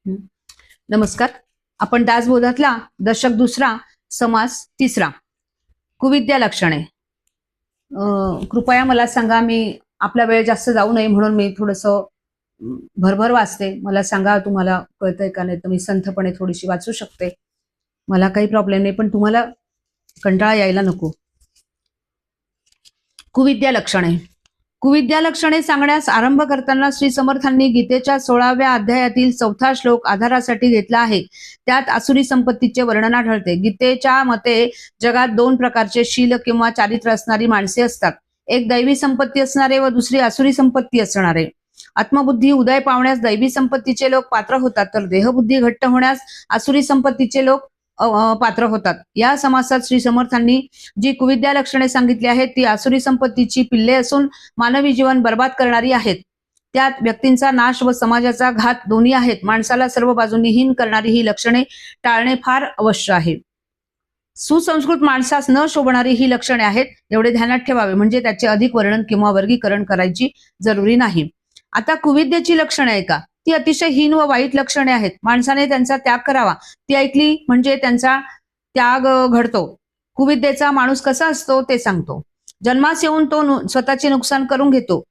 हं. नमस्कार. आपण दासबोधातला दशक दुसरा समास तिसरा कुविद्या लक्षणे. कृपया मला सांगा, मी आपला वेळ जास्त जाऊ नये म्हणून मी थोडंसं भरभर वाचते. मला सांगा तुम्हाला कळतंय का? नाही तर मी संथपणे थोडीशी वाचू शकते. मला काही प्रॉब्लेम नाही, पण तुम्हाला कंटाळा यायला नको. कुविद्या लक्षणे. कुविद्या लक्षणे सांगण्यास आरंभ करताना श्री समर्थांनी गीतेच्या 16व्या अध्यायातील 4था श्लोक आधारासाठी घेतला आहे. त्यात आसुरी संपत्तीचे वर्णन आढळते. गीतेच्या मते जगात 2 प्रकारचे शील किंवा चारित्र्य असणारी माणसे असतात. एक दैवी संपत्ती असणारे व दुसरी आसुरी संपत्ती असणारे. आत्मबुद्धी उदय पावण्यास दैवी संपत्तीचे लोक पात्र होतात, तर देहबुद्धी घट्ट होण्यास आसुरी संपत्तीचे लोक पात्र होतात. या समासात श्री समर्थांनी जी कुविद्या लक्षणे सांगितली आहेत ती आसुरी संपत्तीची पिल्ले असून मानवी जीवन बर्बाद करणारी आहेत. त्यात व्यक्तींचा नाश व समाजाचा घात दोन्ही आहेत. माणसाला सर्व बाजूंनी हीन करणारी ही लक्षणे टाळणे फार अवश्य आहे. सुसंस्कृत माणसास न शोभणारी ही लक्षणे आहेत, एवढे ध्यानात ठेवावे. म्हणजे त्याचे अधिक वर्णन किंवा वर्गीकरण करायची जरुरी नाही. आता कुविद्येची लक्षणे ऐका. ती अतिशय हीन व वाईट लक्षणे आहेत. माणसाने त्यांचा त्याग करावा. ती ऐकली म्हणजे त्यांचा त्याग घडतो. कुविद्येचा माणूस कसा असतो ते सांगतो. जन्मास येऊन तो स्वतःचे नुकसान करून घेतो.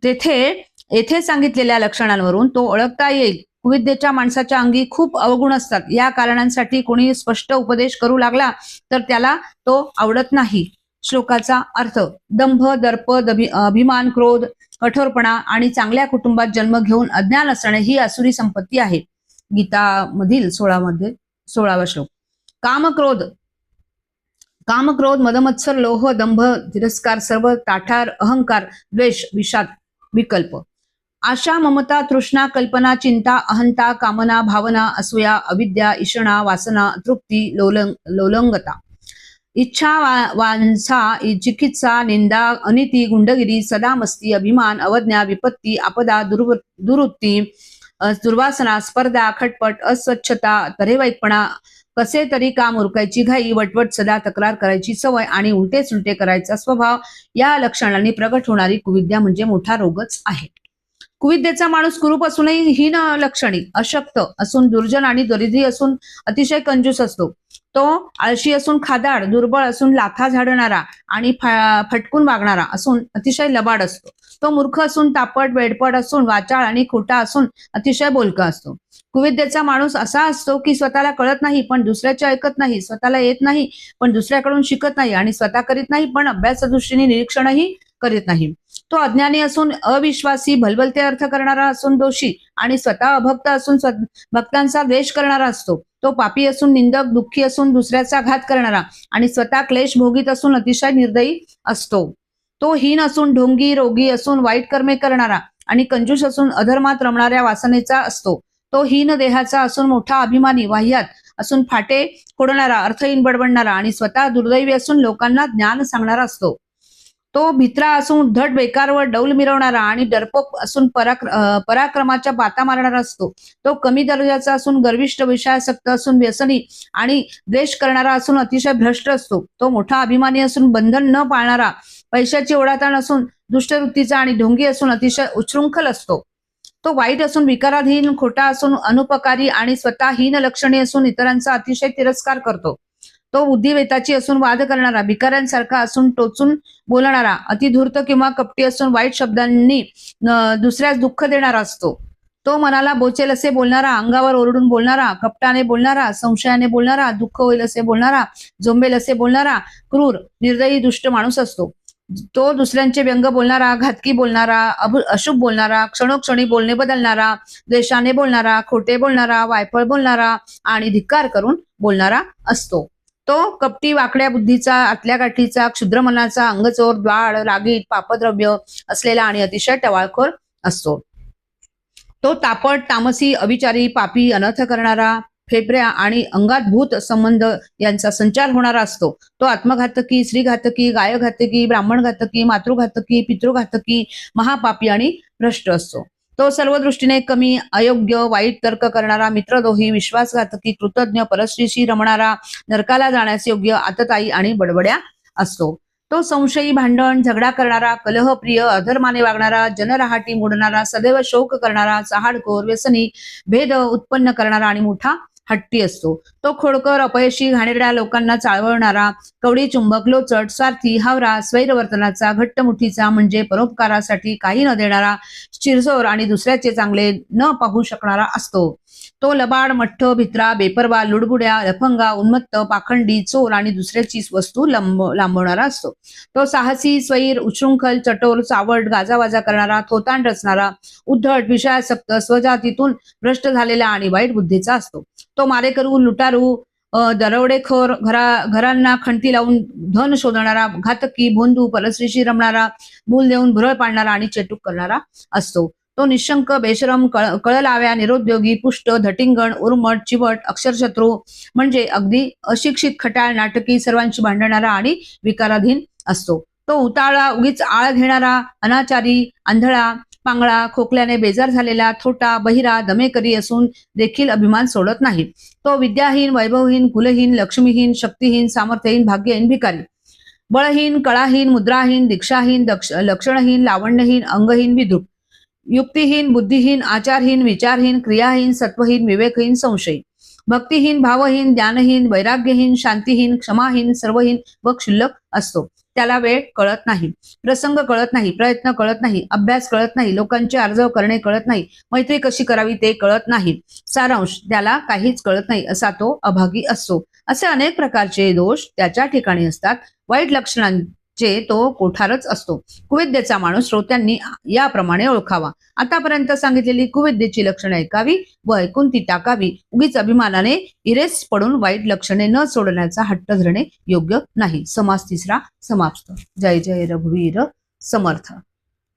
येथे सांगितलेल्या लक्षणांवरून तो ओळखता येईल. कुविद्येच्या माणसाच्या अंगी खूप अवगुण असतात. या कारणांसाठी कोणी स्पष्ट उपदेश करू लागला तर त्याला तो आवडत नाही. श्लोकाचा अर्थ: दंभ, दर्प, अभिमान, क्रोध, कठोरपणा आणि चांगल्या कुटुंबात जन्म घेऊन अज्ञान असणे ही आसुरी संपत्ती आहे. गीता मधील 16वा श्लोक. कामक्रोध, मदमत्सर, लोह, दंभ, तिरस्कार, सर्व ताठार, अहंकार, द्वेष, विषाद, विकल्प, आशा, ममता, तृष्णा, कल्पना, चिंता, अहंता, कामना, भावना, असूया, अविद्या, इषणा, वासना, तृप्ती, लोलंगता, इच्छा, वांछा, चिकित्सा, निंदा, अनिती, गुंडगिरी, सदामस्ती, अभिमान, अवज्ञा, विपत्ती, आपदा, दुर्वृत्ती, दुर्वासना, स्पर्धा, खटपट, अस्वच्छता, तरेवाईकपणा, कसे तरी काम उरकायची घाई, वटवट सदा तक्रार करायची सवय आणि उलटे सुलटे करायचा स्वभाव या लक्षणांनी प्रगट होणारी कुविद्या म्हणजे मोठा रोगच आहे. कुविद्येचा माणूस कुरूप असूनही हीन लक्षणी, अशक्त असून दुर्जन आणि दरिद्री असून अतिशय कंजूस असतो. तो आळशी असून खादाड, दुर्बळ असून लाथा झाडणारा आणि फटकून वागणारा असून अतिशय लबाड असतो. तो मूर्ख असून तापट, वेडपट असून वाचाळ आणि खोटा असून अतिशय बोलका असतो. कुविद्येचा माणूस असा असतो की स्वतःला कळत नाही पण दुसऱ्याचे ऐकत नाही, स्वतःला येत नाही पण दुसऱ्याकडून शिकत नाही आणि स्वतः करीत नाही पण अभ्यासदृष्टीने निरीक्षणही करीत नाही. तो अज्ञानी असून अविश्वासी, भलभलते अर्थ करणारा असून दोषी आणि स्वतः अभक्त असून भक्तांचा द्वेष करणारा असतो. तो पापी असून निंदक, दुःखी असून दुसऱ्याचा घात करणारा आणि स्वतः क्लेश भोगीत असून अतिशय निर्दयी असतो. तो हीन असून ढोंगी, रोगी असून वाईट कर्मे करणारा आणि कंजूस असून अधर्मात रमणाऱ्या वासनेचा असतो. तो हीन देहाचा असून मोठा अभिमानी, वाह्यात असून फाटे फोडणारा, अर्थहीन बडबडणारा आणि स्वतः दुर्दैवी असून लोकांना ज्ञान सांगणारा असतो. तो भित्रा असून धड, बेकार व डौल मिरवणारा आणि डरपोक असून पराक्रमाच्या बाता मारणारा असतो. तो कमी दर्जाचा असून गर्विष्ठ, विषयासक्त असून व्यसनी आणि द्वेष करणारा असून अतिशय भ्रष्ट असतो. तो मोठा अभिमानी असून बंधन न पाळणारा, पैशाची ओढाताण असून दुष्टवृत्तीचा आणि ढोंगी असून अतिशय उच्छृंखल असतो. तो वाईट असून विकाराधीन, खोटा असून अनुपकारी आणि स्वतः हीन लक्षणी असून इतरांचा अतिशय तिरस्कार करतो. तो बुद्धिवेताची असून वाद करणारा, भिकाऱ्यांसारखा असून टोचून बोलणारा, अतिधूर्त किंवा कपटी असून वाईट शब्दांनी दुसऱ्यास दुःख देणारा असतो. तो मनाला बोचेल असे बोलणारा, अंगावर ओरडून बोलणारा, कपटाने बोलणारा, संशयाने बोलणारा, दुःख होईल असे बोलणारा, झोंबेल असे बोलणारा, क्रूर, निर्दयी, दुष्ट माणूस असतो. तो दुसऱ्यांचे व्यंग बोलणारा, घातकी बोलणारा, अशुभ बोलणारा, क्षणोक्षणी बोलणे बदलणारा, द्वेषाने बोलणारा, खोटे बोलणारा, वायफळ बोलणारा आणि धिक्कार करून बोलणारा असतो. तो कपटी, वाकड्या बुद्धीचा, आतल्या गाठीचा, क्षुद्र मनाचा, अंगचोर, द्वाड, रागीट, पापद्रव्य असलेला आणि अतिशय टवाळखोर असतो. तो तापट, तामसी, अविचारी, पापी, अनर्थ करणारा, फेफऱ्या आणि अंगात भूत संबंध यांचा संचार होणारा असतो. तो आत्मघातकी, स्त्रीघातकी, गायघातकी, ब्राह्मणघातकी, मातृघातकी, पितृघातकी, महापापी आणि भ्रष्ट असतो. तो सर्व दृष्टीने कमी, अयोग्य, वाईट तर्क करणारा, मित्रद्रोही, विश्वासघातकी, कृतज्ञ, परस्त्रीशी रमणारा, नरकाला जाण्यास योग्य, आततायी आणि बडबड्या असतो. तो संशयी, भांडण झगडा करणारा, कलहप्रिय, अधर्माने वागणारा, जनरहाटी मोडणारा, सदैव शोक करणारा, चहाडखोर, व्यसनी, भेद उत्पन्न करणारा आणि मोठा हट्टी असतो. तो खोडकर, अपयशी, घाणेरड्या लोकांना चाळवणारा, कवडी चुंबक, लोचट, स्वार्थी, हावरा, स्वैरवर्तनाचा, घट्ट मुठीचा म्हणजे परोपकारासाठी काही न देणारा, चिरजोर आणि दुसऱ्याचे चांगले न पाहू शकणारा असतो. तो लबाड, मठ्ठ, भित्रा, बेपर्वा, लुडबुड्या, लफंगा, उन्मत्त, पाखंडी, चोर आणि दुसऱ्याची वस्तू लांबवणारा असतो. तो साहसी, स्वैर, उच्छृंखल, चटोर, चावट, गाजावाजा करणारा, थोतांड रचणारा, उद्धट, विषयासक्त, स्वजातीतून भ्रष्ट झालेला आणि वाईट बुद्धीचा असतो. तो मारेकरू, लुटारू, दरोडेखोर, घरांना खंती लावून धन शोधणारा, घातकी, भोंदू, परस्त्रीशी रमणारा, मूल देऊन भुरळ पाडणारा आणि चेटूक करणारा असतो. तो निशंक, बेशरम, कळलाव्या, निरुद्योगी, पुष्ट, धटिंगण, उर्मट, चिवट, अक्षरशत्रू म्हणजे अगदी अशिक्षित, खटाळ, नाटकी, सर्वांशी भांडणारा आणि विकाराधीन असतो. तो उताळा, उगीच आळ घेणारा, अनाचारी, आंधळा, पांगळा, खोकल्याने बेजार झालेला, थोटा, बहिरा, दमेकरी असून देखील अभिमान सोडत नाही. तो विद्याहीन, वैभवहीन, कुलहीन, लक्ष्मीहीन, शक्तिहीन, सामर्थ्यहीन, भाग्यहीन, भिकारी, बळहीन, कळाहीन, मुद्राहीन, दीक्षाहीन, लक्षणहीन, लावण्यहीन, अंगहीन, विद्रूप, युक्तिहीन, बुद्धिहीन, आचारहीन, विचारहीन, क्रियाहीन, सत्वहीन, विवेकहीन, संशयी, भक्तिहीन, भावहीन, ज्ञानहीन, वैराग्यहीन, शांतीहीन, क्षमाहीन, सर्वहीन व क्षुल्लक असतो. त्याला वेळ कळत नाही, प्रसंग कळत नाही, प्रयत्न कळत नाही, अभ्यास कळत नाही, लोकांचे अर्जव करणे कळत नाही, मैत्री कशी करावी ते कळत नाही, सारांश त्याला काहीच कळत नाही असा तो अभागी असतो. असे अनेक प्रकारचे दोष त्याच्या ठिकाणी असतात. वाईट लक्षणांचे तो कोठारच असतो. कुविद्येचा माणूस श्रोत्यांनी याप्रमाणे ओळखावा. आतापर्यंत सांगितलेली कुविद्येची लक्षणे ऐकावी व ऐकून ती टाकावी. उगीच अभिमानाने इरेस पडून वाईट लक्षणे न सोडण्याचा हट्ट धरणे योग्य नाही. समास तिसरा समाप्त. जय जय रघुवीर समर्थ.